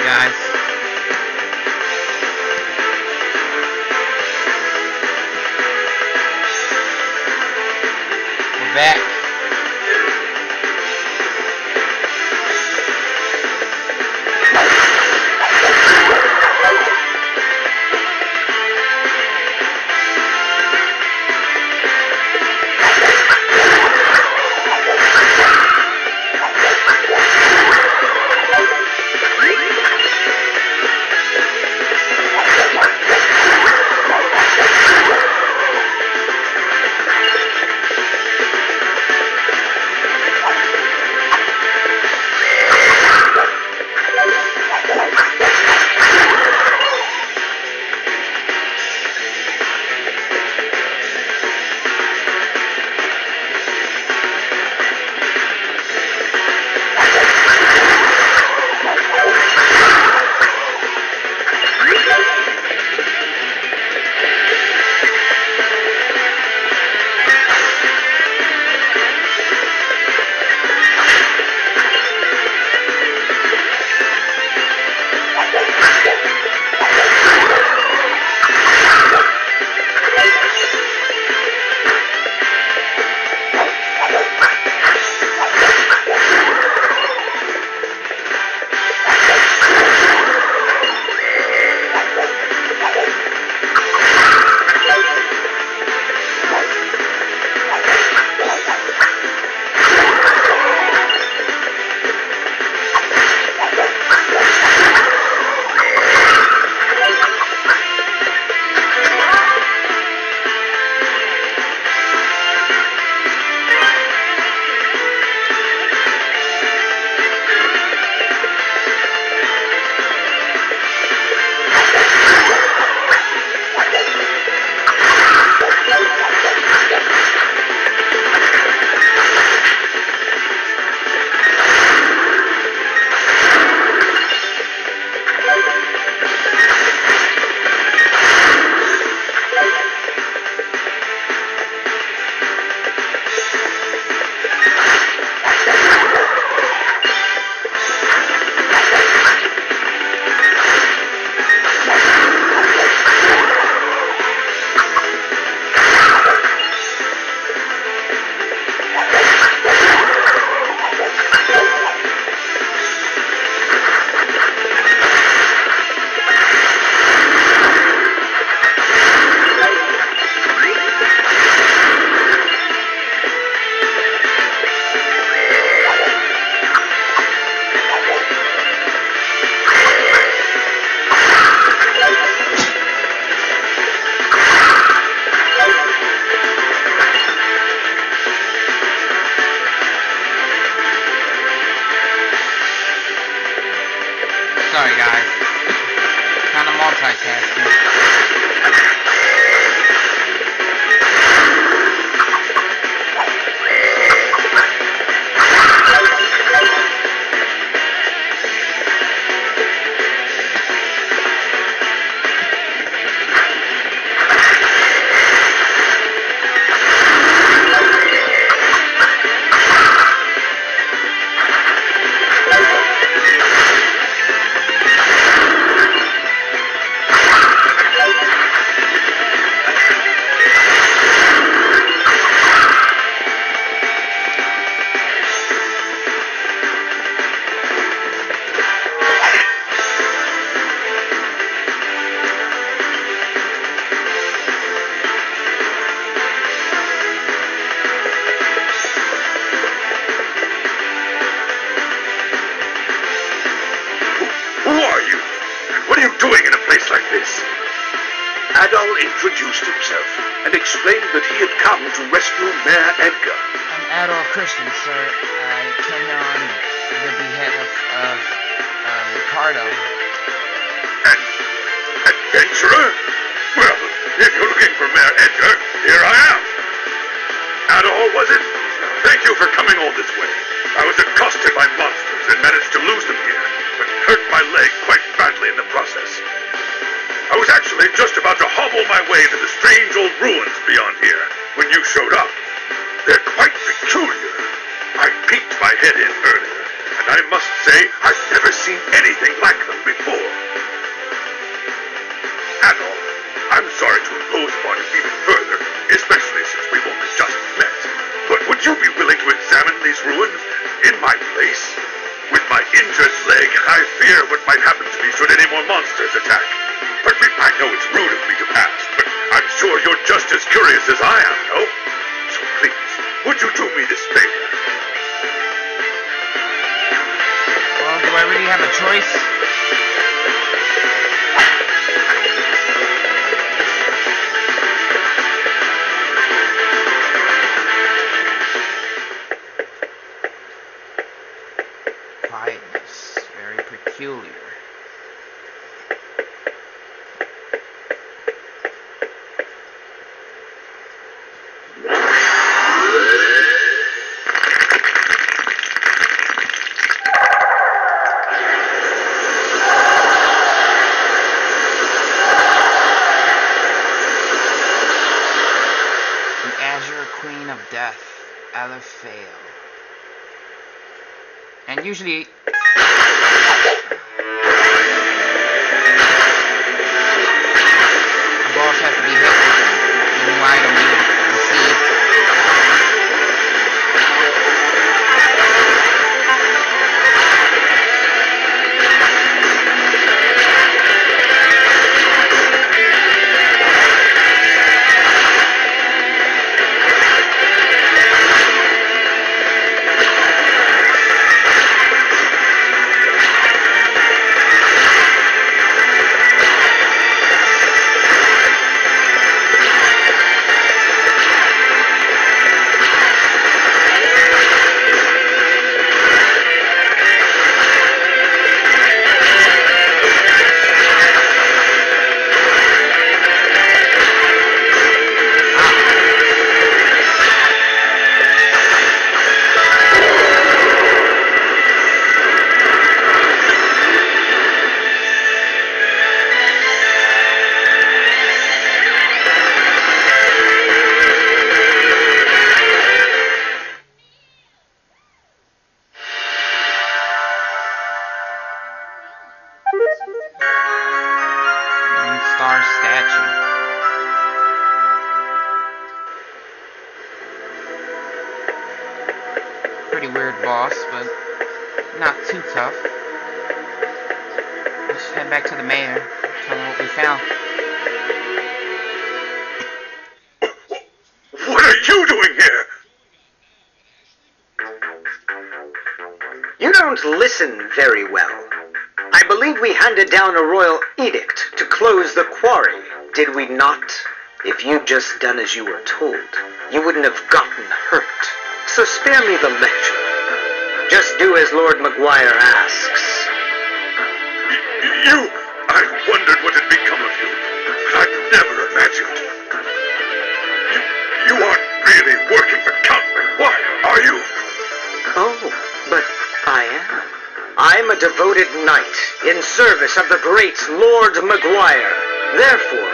guys. We're back. Sorry guys. Kind of multitasking. Adol introduced himself and explained that he had come to rescue Mayor Edgar. I'm Adol Christian, sir. I came here on the behalf of Ricardo. An adventurer? Well, if you're looking for Mayor Edgar, here I am. Adol, was it? Thank you for coming all this way. I was accosted by monsters and managed to lose them here, but hurt my leg quite badly in the process. I was actually just about to hobble my way to the strange old ruins beyond here when you showed up. They're quite peculiar. I peeked my head in earlier, and I must say I've never seen anything like them before. master's attack. I know it's rude of me to ask, but I'm sure you're just as curious as I am, no? So please, would you do me this favor? Well, do I really have a choice? Quietness, very peculiar. Queen of Death, Fail. And usually the boss has to be hit with an new item you receive. Star statue. Pretty weird boss, but not too tough. Let's head back to the mayor, tell him what we found. What are you doing here? You don't listen very well. I believe we handed down a royal edict to close the quarry, did we not? If you'd just done as you were told, you wouldn't have gotten hurt. So spare me the lecture. Just do as Lord McGuire asks. I've wondered what had become of you, but I've never imagined. You aren't really working for Count McGuire, are you? Oh, but I am. I'm a devoted knight in service of the great Lord McGuire. Therefore,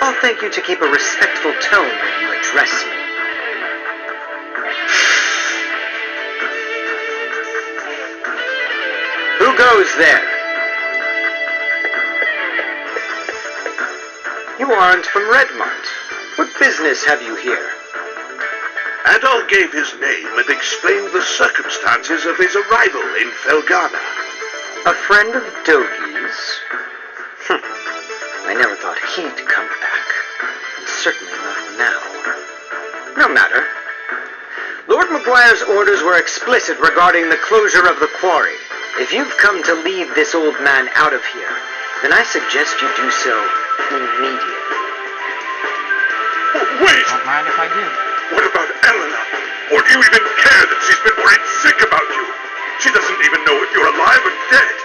I'll thank you to keep a respectful tone when you address me. Who goes there? You aren't from Redmont. What business have you here? Adol gave his name and explained the circumstances of his arrival in Felghana. A friend of Dogi's? I never thought he'd come back. And certainly not now. No matter. Lord McGuire's orders were explicit regarding the closure of the quarry. If you've come to lead this old man out of here, then I suggest you do so immediately. Wait! Don't mind if I do. What about Elena? Or do you even care that she's been worried sick about you? She doesn't even know if you're alive or dead.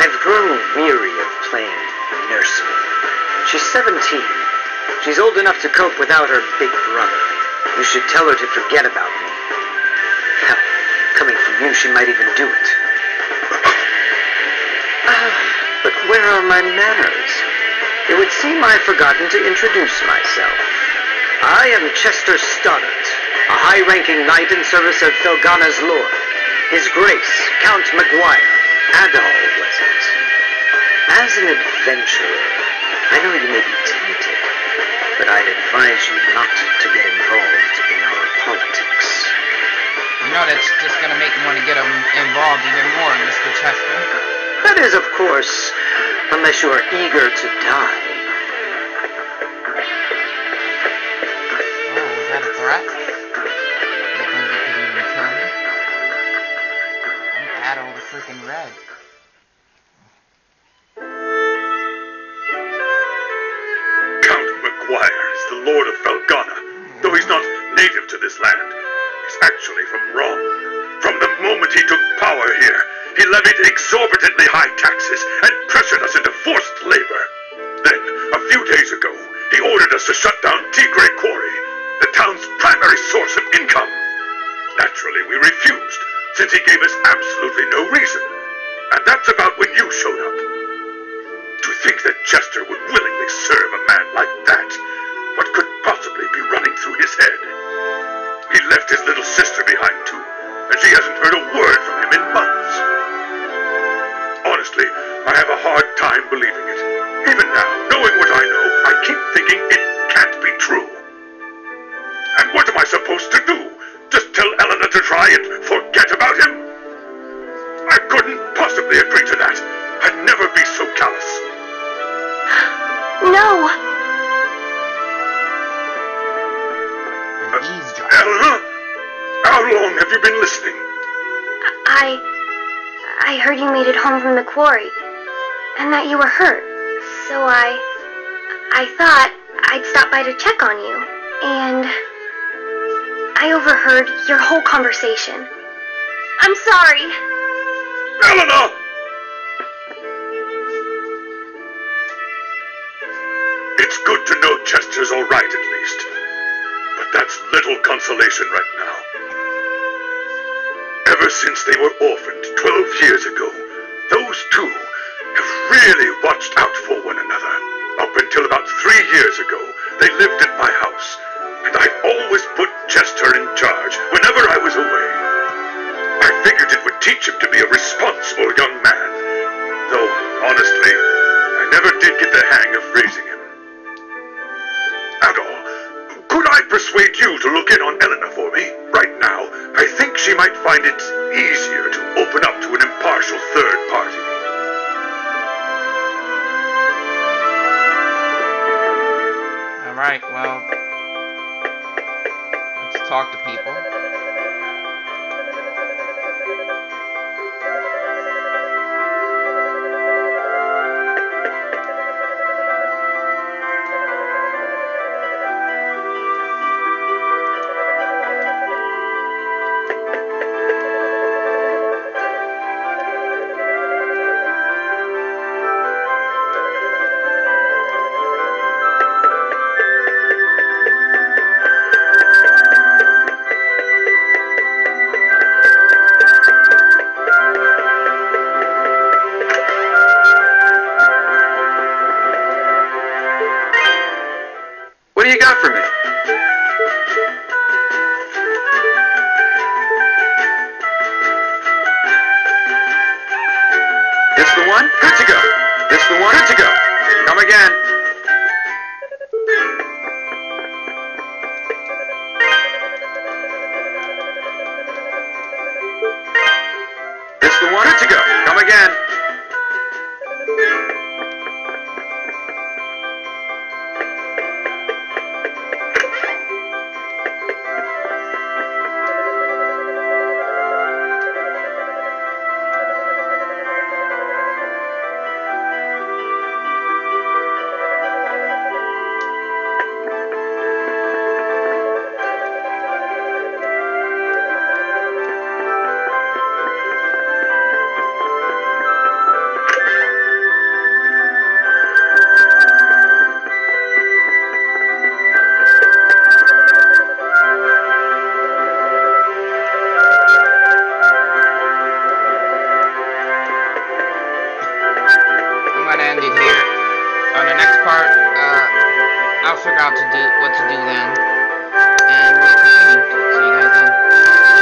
I've grown weary of playing nursemaid. She's 17. She's old enough to cope without her big brother. You should tell her to forget about me. Hell, coming from you, she might even do it. But where are my manners? It would seem I've forgotten to introduce myself. I am Chester Stoddart, a high-ranking knight in service of Felghana's lord. His Grace, Count McGuire. Adol was it. As an adventurer, I know you may be tempted, but I'd advise you not to get involved in our politics. I'm No, that's just going to make me want to get involved even more, Mr. Chester. That is, of course, unless you are eager to die. Oh, was that a threat? You think you could even kill me? I'm at all the freaking red. Count McGuire is the Lord of Felghana, though he's not native to this land. He's actually from Rome. From the moment he took power here, he levied exorbitantly high taxes and pressured us into forced labor. Then, a few days ago, he ordered us to shut down Tigre Quarry, the town's primary source of income. Naturally, we refused, since he gave us absolutely no reason. And that's about when you showed up. To think that Chester would willingly serve a man like that, what could possibly be running through his head? He left his little sister behind, too, and she hasn't heard a word from him in months. Honestly, I have a hard time believing it. Even now, knowing what I know, I keep thinking it can't be true. And what am I supposed to do? Just tell Eleanor to try and forget about him? I couldn't possibly agree to that. I'd never be so callous. No! Eleanor? How long have you been listening? I heard you made it home from the quarry, and that you were hurt. So I thought I'd stop by to check on you, and I overheard your whole conversation. I'm sorry. Eleanor! It's good to know Chester's all right, at least. But that's little consolation right now. Ever since they were orphaned 12 years ago, those two have really watched out for one another. Up until about 3 years ago, they lived at my house, and I always put Chester in charge whenever I was away. I figured it would teach him to be a responsible young man, though, honestly, I never did get the hang of raising him. Adol, could I persuade you to look in on Eleanor for me? Right now, I think she might find it easier to open up to an impartial third party. Alright, well, let's talk to people. What do you got for me? This the one? Good to go. This the one? Good to go. Come again. This the one? Good to go.